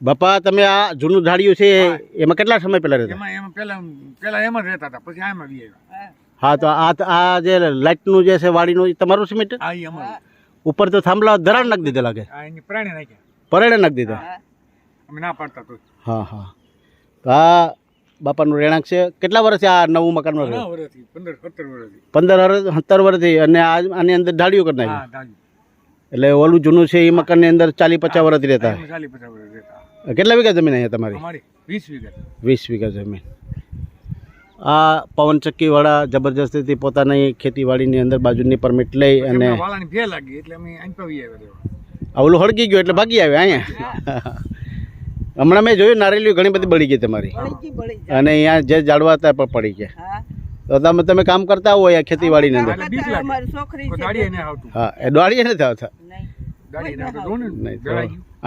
બાપા તમે આ જૂનું ધાડિયું છે એમાં કેટલા સમય પહેલા રહેતા? એમાં પેલા એમ જ રહેતા હતા, પછી આમાં બી આવ્યા. હા, તો આ જે લાઇટનું જે છે વાડીનું એ તમારું સિમેન્ટ? આ ઈ અમારું. ઉપર તો થાંભલા ધરાણ નાખી દીધા લાગે. આ એની પ્રાણી નાખ્યા. પરેડે નાખી દીધા. અમે ના પાડતા તો. હા હા. તો આ બાપાનું રહેણાંક છે. કેટલા વર્ષથી આ નવું મકાનમાં રહે? 15-17 વર્ષથી. 15-17 વર્ષથી. અને આની અંદર ધાડિયું કરી નાખ્યું. હા, ધાડિયું. એટલે ઓલું જૂનું છે એ મકાનની અંદર 40-50 વર્ષથી રહેતા. 40-50 વર્ષ રહેતા. કેટલા વીઘા જમીન અહીંયા તમારી? અમારી 20 વીઘા. 20 વીઘા જમીન. આ પવનચક્કીવાળા જબરજસ્તીથી પોતાની ખેતીવાડીની અંદર બાજુની પરમિટ લઈ અને વાળાની ભે લાગી એટલે અમે અહીં પવી આવ્યા. આ ઓલું હળગી ગયું એટલે ભાગી આવ્યા અહીંયા. હમણાં મેં જોયું નારેલી ઘણી બધી બળી ગઈ તમારી, અને અહીંયા જે ઝાડવા હતા પણ પડી ગયા. તો તમે કામ કરતા હોય આ ખેતીવાડીની અંદર? હા, એ દોડીએ નથી આવતા.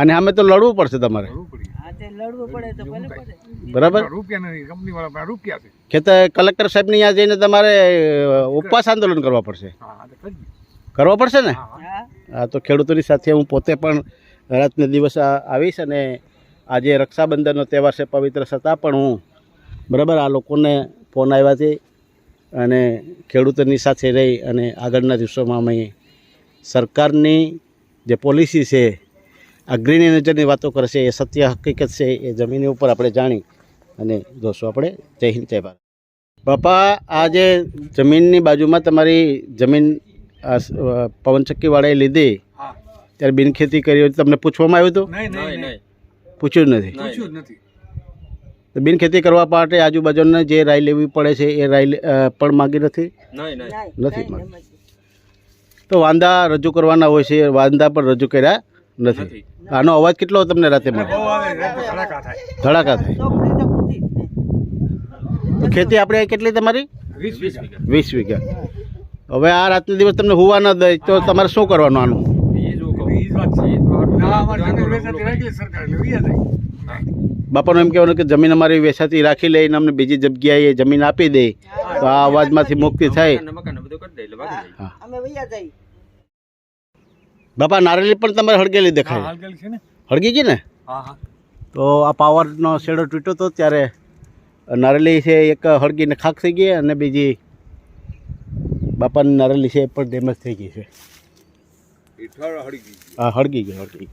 અને અમે તો લડવું પડશે તમારે, બરાબર? ખેતર કલેક્ટર સાહેબની ત્યાં જઈને તમારે ઉપવાસ આંદોલન કરવા પડશે. કરવા પડશે ને? હા, તો ખેડૂતોની સાથે હું પોતે પણ રાતને દિવસ આવીશ. અને આજે રક્ષાબંધનનો તહેવાર છે, પવિત્ર છતાં પણ હું બરાબર આ લોકોને ફોન આવ્યાથી અને ખેડૂતોની સાથે રહી અને આગળના દિવસોમાં અમે સરકારની જે પોલિસી છે, આ ગ્રીન એનર્જીની વાતો કરશે, એ સત્ય હકીકત છે, એ જમીન ઉપર આપણે જાણી અને જોશું આપણે. જય હિન્દ, જય ભારત. બાપા, આ જે જમીનની બાજુમાં તમારી જમીન પવનચક્કીવાળાએ લીધી ત્યારે બિનખેતી કરી હોય તમને પૂછવામાં આવ્યું હતું? નહીં, પૂછ્યું જ નથી. પૂછ્યું જ નથી. તો બિનખેતી કરવા માટે આજુબાજુને જે રાય લેવી પડે છે એ રાય પણ માગી નથી? નથી માગી. તો વાંધા રજૂ કરવાના હોય છે, વાંધા પણ રજૂ કર્યા નથી. આનો અવાજ કેટલો તમને રાતે મળે? ધડાકા થાય. તો ખેતી આપણે કેટલી તમારી? 20 વીઘા. હવે આ રાતના દિવસ તમને હુવા ન દે તો તમારે શું કરવાનું આનું? બાપાનું એમ કહેવાનું કે જમીન અમારી વેચાતી રાખી લઈને અમને બીજી જગ્યાએ જમીન આપી દે તો આ અવાજમાંથી મુક્તિ થાય. બાપા, નારેલી પણ તમારે હળગેલી દેખાય. હળગી ગઈ ને? તો આ પાવરનો શેડો તૂટ્યો હતો ત્યારે નારેલી છે એક હળગીને ખાક થઈ ગઈ, અને બીજી બાપાની નારેલી છે એ પણ ડેમેજ થઈ ગઈ છે. હા, હળગી ગઈ.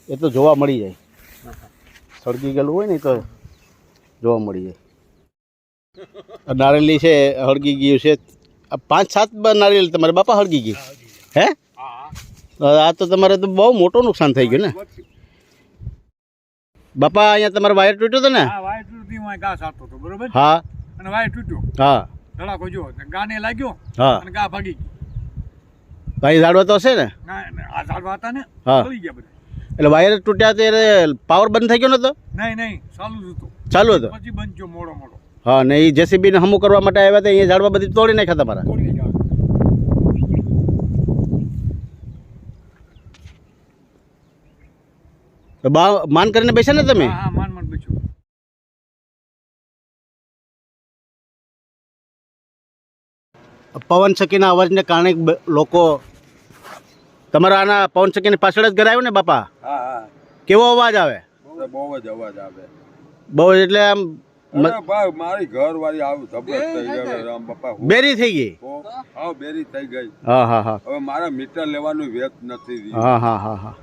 એ તો જોવા મળી જાય. સળગી ગયેલું હોય ને તો જોવા મળી જાય. નારેલી છે હળગી ગયું છે. 5-7 નારેલી તમારે બાપા હળગી ગઈ. હે? આ તો તમારે તો બહુ મોટું નુકસાન થઈ ગયું ને બાપા. અહીંયા તમારે વાયર તૂટ્યો હતો ને? હા, અને વાયર તૂટ્યો. હા, ધડાકો જો ગાને લાગ્યો. હા, અને ગા ભાગી ગઈ. ભાઈ ઝાડવા તો હશે ને? આ ઝાડવા હતા ને, હા, પડી ગયા બધા. એટલે વાયર તૂટ્યા ત્યારે પાવર બંધ થઈ ગયો નતો? નહીં, ચાલુ જ હતો. ચાલુ હતો. પછી બંધ ગયો મોડો. હા, ને એ જેસીબી ને હમું કરવા માટે આવ્યા હતા, અહીંયા ઝાડવા બધી તોડી નાખ્યા તમારા? માન કરીને બેસ્યા ને તમે? હા, માન બેઠું. પવનચક્કીના અવાજને કારણે લોકો તમારા આના પવનચક્કીની પાછળ જ ઘર આવ્યું ને બાપા? હા. કેવો અવાજ આવે? બહુ જ અવાજ આવે. બહુ એટલે આમ મારી ઘર વાળી આવું ધબક થઈ ગઈ. રામ બાપા બેરી થઈ ગઈ. હા, બેરી થઈ ગઈ. હા. હવે મારા મીટર લેવાનું વેત નથી. હા.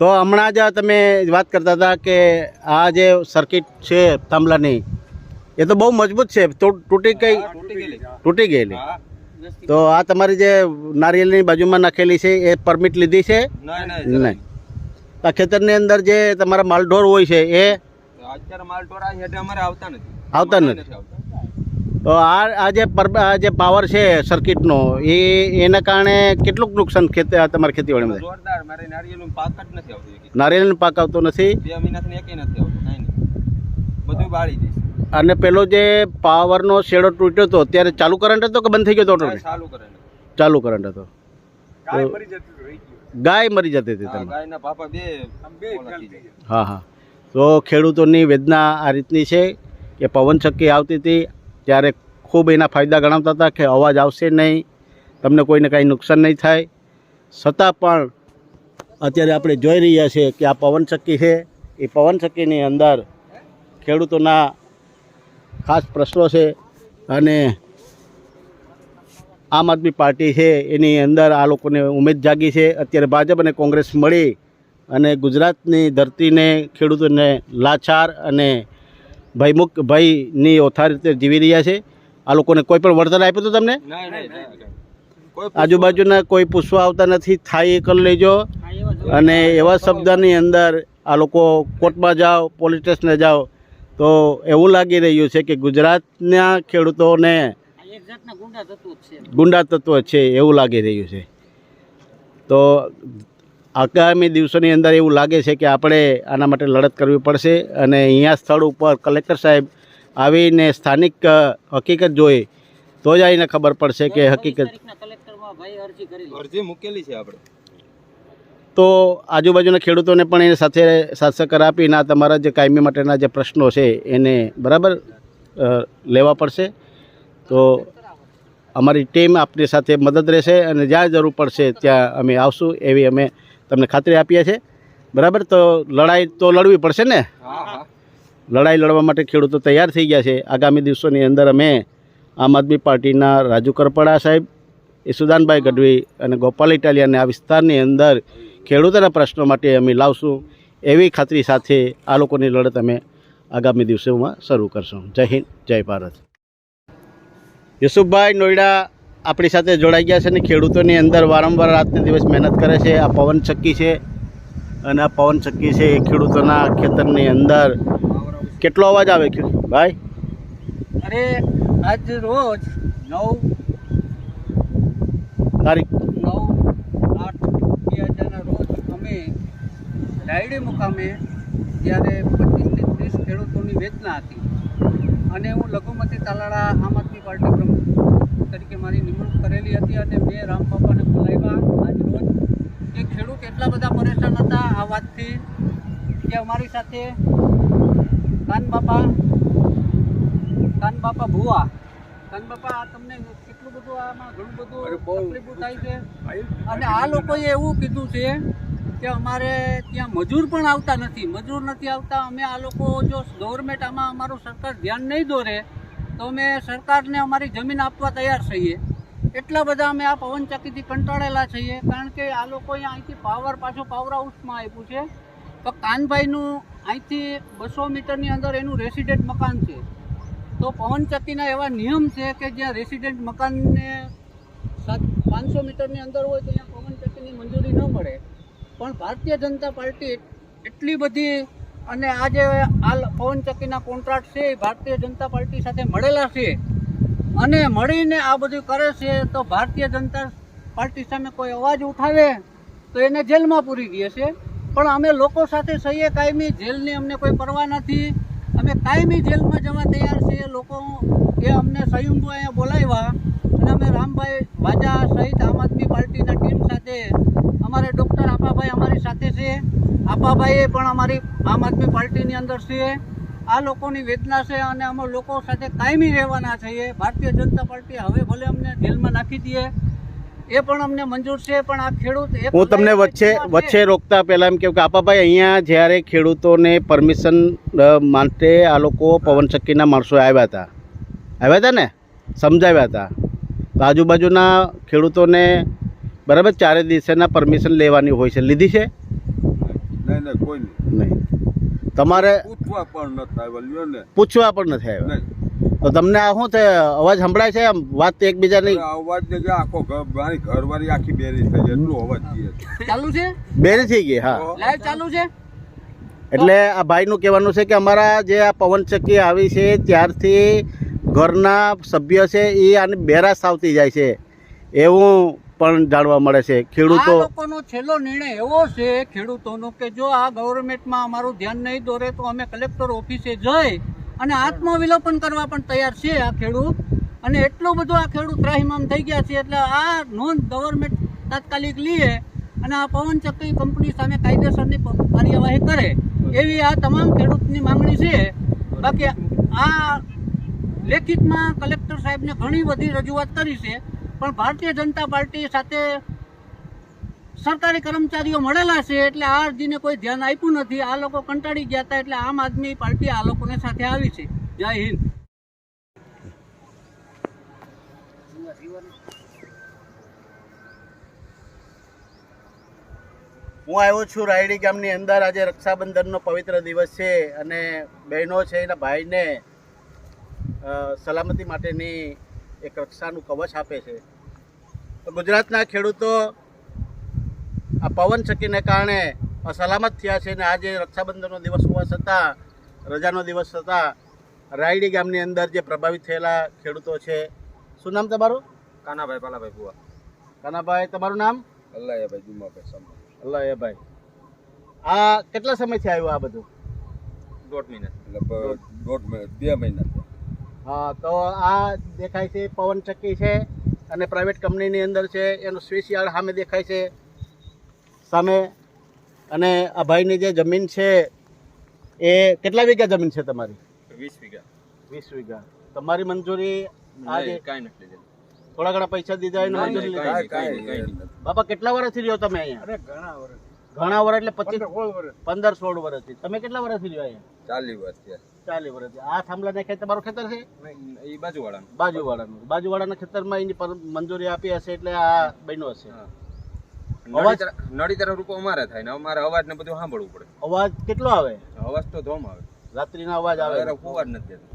તો હમણાં જ તમે વાત કરતા હતા કે આ જે સર્કિટ છે થાંભલાની એ તો બહુ મજબૂત છે, તૂટી ગયેલી. તો આ તમારી જે નારિયેળની બાજુમાં નાખેલી છે એ પરમિટ લીધી છે? નહીં. આ ખેતરની અંદર જે તમારા માલઢોર હોય છે એ આવતા નથી. તો આ જે પાવર છે સર્કિટનો એના કારણે કેટલુંક નુકસાન તમારી ખેતીવાડીમાં? નારિયેળનો પાક આવતો નથી. અને પેલો જે પાવરનો શેડો તૂટ્યો હતો ત્યારે ચાલુ કરંટ હતો કે બંધ થઈ ગયો હતો? ચાલુ કરંટ હતો. ગાય મરી જતી હતી તમે? હા. તો ખેડૂતોની વેદના આ રીતની છે કે પવનચક્કી આવતી હતી ત્યારે ખૂબ એના ફાયદા ગણાવતા હતા કે અવાજ આવશે નહીં, તમને કોઈને કાંઈ નુકસાન નહીં થાય, છતાં પણ અત્યારે આપણે જોઈ રહ્યા છીએ કે આ પવનચક્કી છે. એ પવનચક્કીની અંદર ખેડૂતોના ખાસ પ્રશ્નો છે અને આમ આદમી પાર્ટી છે એની અંદર આ લોકોને ઉમેદ જાગી છે. અત્યારે ભાજપ અને કોંગ્રેસ મળી અને ગુજરાતની ધરતીને ખેડૂતોને લાચાર અને ભયની ઓથાર રીતે જીવી રહ્યા છે. આ લોકોને કોઈ પણ વળતર આપ્યું હતું તમને? આજુબાજુના કોઈ પૂછવા આવતા નથી. થાય એ કરી લેજો. અને એવા શબ્દની અંદર આ લોકો કોર્ટમાં જાઓ, પોલીસ સ્ટેશને જાઓ તો એવું લાગી રહ્યું છે કે ગુજરાતના ખેડૂતોને ગુંડા તત્વ છે એવું લાગી રહ્યું છે. તો આગામી દિવસોની અંદર એવું લાગે છે કે આપણે આના માટે લડત કરવી પડશે. અને અહીંયા સ્થળ ઉપર કલેક્ટર સાહેબ આવીને સ્થાનિક હકીકત જોઈ તો જ આવીને ખબર પડશે કે હકીકત. અરજી મૂકેલી છે આપણે. તો આજુબાજુના ખેડૂતોને પણ એને સાથે સાથ સહકાર આપીને આ તમારા જે કાયમી માટેના જે પ્રશ્નો છે એને બરાબર લેવા પડશે. તો અમારી ટીમ આપની સાથે મદદ રહેશે અને જ્યાં જરૂર પડશે ત્યાં અમે આવશું એવી અમે તમને ખાતરી આપીએ છીએ. બરાબર? તો લડાઈ તો લડવી પડશે ને? લડાઈ લડવા માટે ખેડૂતો તૈયાર થઈ ગયા છે. આગામી દિવસોની અંદર અમે આમ આદમી પાર્ટીના રાજુ કરપડા સાહેબ, ઈસુદાનભાઈ ગઢવી અને ગોપાલ ઇટાલિયાને આ વિસ્તારની અંદર ખેડૂતોના પ્રશ્નો માટે અમે લાવશું એવી ખાતરી સાથે આ લોકોની લડત અમે આગામી દિવસોમાં શરૂ કરશું. જય હિન્દ, જય ભારત. યુસુફભાઈ નોઈડા આપણી સાથે જોડાઈ ગયા છે અને ખેડૂતોની અંદર વારંવાર રાતને દિવસ મહેનત કરે છે. આ પવનચક્કી છે અને આ પવનચક્કી છે એ ખેડૂતોના ખેતરની અંદર કેટલો અવાજ આવે છે ભાઈ? અરે આજ રોજ 9/8/2000 રોજ અમે ડાયડી મુકામે જ્યારે 25 થી 30 ખેડૂતોની વેદના હતી અને હું લઘુમતી તાલાળા આમ આદમી પાર્ટી પ્રમુખ તરીકે મારી નિમણૂક કરેલી હતી અને મેં રામબાપાને બોલાવ્યા આજ રોજ. એ ખેડૂત એટલા બધા પરેશાન હતા આ વાતથી કે અમારી સાથે કાનબાપા ભુવા, કાનબાપા તમને કેટલું બધું આમાં ઘણું બધું તકલીફો થાય છે. અને આ લોકોએ એવું કીધું છે કે અમારે ત્યાં મજૂર પણ આવતા નથી. મજૂર નથી આવતા. અમે આ લોકો જો ગવર્મેન્ટ આમાં અમારું સરકાર ધ્યાન નહીં દોરે તો અમે સરકારને અમારી જમીન આપવા તૈયાર છીએ. એટલા બધા અમે આ પવનચક્કીથી કંટાળેલા છીએ. કારણ કે આ લોકોએ અહીંથી પાછો પાવર હાઉસમાં આપ્યું છે. તો કાનભાઈનું અહીંથી 200 મીટરની અંદર એનું રેસિડેન્ટ મકાન છે. તો પવનચક્કીના એવા નિયમ છે કે જ્યાં રેસિડેન્ટ મકાનને 500 મીટરની અંદર હોય તો ત્યાં પવનચક્કીની મંજૂરી ન મળે. પણ ભારતીય જનતા પાર્ટી એટલી બધી અને આ જે આ પવનચક્કીના કોન્ટ્રાક્ટ છે એ ભારતીય જનતા પાર્ટી સાથે મળેલા છે અને મળીને આ બધું કરે છે. તો ભારતીય જનતા પાર્ટી સામે કોઈ અવાજ ઉઠાવે તો એને જેલમાં પૂરી દે છે. પણ અમે લોકો સાથે સહીએ કાયમી. જેલની અમને કોઈ પરવા નથી. અમે કાયમી જેલમાં જવા તૈયાર છીએ. લોકો એ અમને સંયુક્ત અહીંયા બોલાવ્યા અને અમે રામભાઈ વાજા સહિત આમ આદમી પાર્ટીના ટીમ સાથે અમારે ડૉક્ટર આપાભાઈ અમારી સાથે છે. આપાભાઈએ પણ અમારી આમ આદમી પાર્ટીની અંદર છે. આ લોકોની વેદના છે અને અમે લોકો સાથે કાયમી રહેવાના છીએ. ભારતીય જનતા પાર્ટી હવે ભલે અમને જેલમાં નાખી દે એ પણ અમને મંજૂર છે. પણ આ ખેડૂત હું તમને વચ્ચે રોકતા પહેલાં એમ કહું કે આપાભાઈ, અહીંયા જ્યારે ખેડૂતોને પરમિશન માટે આ લોકો પવનચક્કીના માણસો આવ્યા હતા ને, સમજાવ્યા હતા. તો આજુબાજુના ખેડૂતોને બરાબર 4 દિવસના પરમિશન લેવાની હોય છે. લીધી છે? નહીં કોઈ નહીં. તમારે પૂછવા પણ નથી આવ્યા ને. પૂછવા પણ નથી આવ્યા. તો તમને આ શું છે અવાજ સંભળાય છે? આમ વાત એકબીજાની અવાજ ને કે આખો મારી ઘરવાળી આખી બેરી થઈ જાય એટલું અવાજ ચાલુ છે, બેરી થઈ ગઈ. હા, લાઈવ ચાલુ છે. એટલે આ ભાઈનું કહેવાનું છે કે અમારા જે આ પવનચક્કી આવી છે ત્યારથી ઘરના સભ્ય છે એ આની બેરાશ આવતી જાય છે એવું પણ જાણવા મળે છે. ખેડૂતો લોકોનો છેલ્લો નિર્ણય એવો છે ખેડૂતોનો કે જો આ ગવર્મેન્ટમાં અમારું ધ્યાન નહીં દોરે તો અમે કલેક્ટર ઓફિસે જઈ અને આત્મવિલોપન કરવા પણ તૈયાર છે આ ખેડૂત. અને એટલું બધું આ ખેડૂત ત્રાહિમામ થઈ ગયા છે. એટલે આ નોંધ ગવર્મેન્ટ તાત્કાલિક લે અને આ પવનચક્કી કંપની સામે કાયદેસરની કાર્યવાહી કરે એવી આ તમામ ખેડૂતની માંગણી છે. બાકી આ લેખિતમાં કલેક્ટર સાહેબને ઘણી બધી રજૂઆત કરી છે પણ ભારતીય જનતા પાર્ટી સાથે સરકારી કર્મચારીઓ મળેલા છે એટલે આ અરજીને કોઈ ધ્યાન આપ્યું નથી. આ લોકો કંટાળી ગયા હતા એટલે આમ આદમી પાર્ટી આ લોકોને સાથે આવી છે. જય હિન્દ. હું આવ્યો છું રાયડી ગામની અંદર. આજે રક્ષાબંધનનો પવિત્ર દિવસ છે અને બહેનો છે એના ભાઈને સલામતી માટેની એક રક્ષાનું કવચ આપે છે. તો ગુજરાતના ખેડૂતો આ પવન ચક્કીને કારણે અસલામત થયા છે અને આજે રક્ષાબંધનનો દિવસ હોવા છતાં, રજાનો દિવસ છતાં રાયડી ગામની અંદર જે પ્રભાવિત થયેલા ખેડૂતો છે. શું નામ તમારું? કાનાભાઈ પાલાભાઈ ભુવા. કાનાભાઈ, તમારું નામ? અલ્લાહભાઈ જુમાભાઈ સામે. અલ્લાહભાઈ, આ કેટલા સમયથી આવ્યું આ બધું? 1.5 મહિના. લગભગ 2 મહિના. હા, તો આ દેખાય છે પવન ચક્કી છે અને પ્રાઇવેટ કંપનીની અંદર છે. એનું સ્વિચ યાર્ડ સામે દેખાય છે સામે. અને આ ભાઈની જે જમીન છે એ કેટલા વીઘા જમીન છે તમારી? 20 વીઘા. 20 વીઘા. તમારી મંજૂરી આજે કાંઈ નથી લીધેલું. થોડા ઘણા પૈસા દીધા એને મંજૂરી લીધી? કાંઈ બાપા, કેટલા વર્ષથી રહ્યો તમે અહીંયા? અરે ઘણા વર્ષ, ઘણા વર્ષ એટલે 25 16 વર્ષ. 15-16 વર્ષથી. તમે કેટલા વર્ષથી રહ્યો અહીંયા? 40 વર્ષ થયા. 40 વર્ષથી. આ થાંભલા નાખે તમારું ખેતર છે? એ બાજુવાળાનું. બાજુવાળાના ખેતરમાં એની પર મંજૂરી આપી હશે એટલે આ બન્યો હશે. હા. અવાજ? નળી તરફ રૂપો અમારે થાય ને અમારે અવાજ ને બધું સાંભળવું પડે. અવાજ કેટલો આવે? અવાજ તો ધોમ આવે. રાત્રિનો અવાજ આવે. અવાજ નથી દેતો.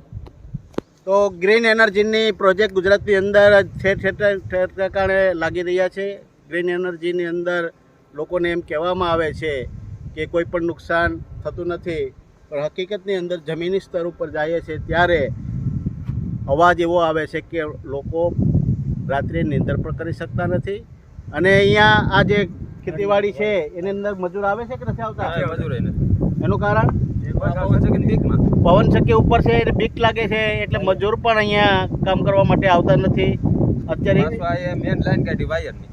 તો ગ્રીન એનર્જીની પ્રોજેક્ટ ગુજરાતની અંદર ઠેર ઠેકાણે લાગી રહ્યા છે. ગ્રીન એનર્જીની અંદર લોકોને એમ કહેવામાં આવે છે કે કોઈ પણ નુકસાન થતું નથી, પણ હકીકતની અંદર જમીની સ્તર ઉપર જાય છે ત્યારે અવાજ એવો આવે છે કે લોકો રાત્રે નિંદર પણ કરી શકતા નથી. અને અહીંયા આ જે ખેતીવાડી છે એની અંદર મજૂર આવે છે કે નથી આવતા? મજૂર નથી. એનું કારણ પવન ચક્કીની બીકમાં. પવન ચક્કી ઉપર છે એટલે બીક લાગે છે એટલે મજૂર પણ અહીંયા કામ કરવા માટે આવતા નથી. અત્યારે પાછું આ મેન લાઈન કાઢી વાયરની.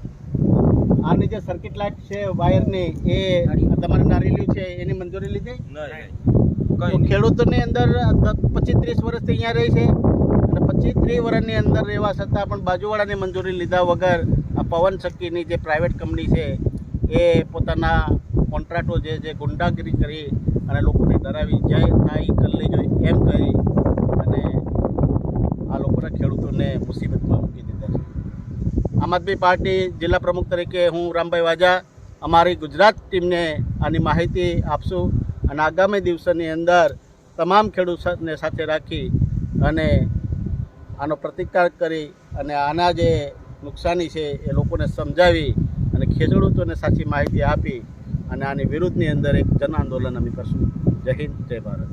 આની જે સર્કિટ લાઇટ છે વાયરની એ તમારી નારેલી છે એની મંજૂરી લીધી? કઈ ખેડૂતોની અંદર 25-30 વર્ષથી અહીંયા રહી છે અને 25-30 વર્ષની અંદર રહેવા છતાં પણ બાજુવાળાની મંજૂરી લીધા વગર આ પવન ચક્કીની જે પ્રાઇવેટ કંપની છે એ પોતાના કોન્ટ્રાક્ટો જે ગુંડાગીરી કરી અને લોકોને ડરાવી જાય થાય કરી જોઈએ એમ કરી અને આ લોકોના ખેડૂતોને મુસીબતમાં મૂકી દીધા છે. આમ આદમી પાર્ટી જિલ્લા પ્રમુખ તરીકે હું રામભાઈ વાજા અમારી ગુજરાત ટીમને આની માહિતી આપશું અને આગામી દિવસોની અંદર તમામ ખેડૂતોને સાથે રાખી અને આનો પ્રતિકાર કરી અને આના જે નુકસાની છે એ લોકોને સમજાવી અને ખેડૂતોને સાચી માહિતી આપી અને આની વિરુદ્ધની અંદર એક જન આંદોલન અમે કરશું. જય હિન્દ, જય ભારત.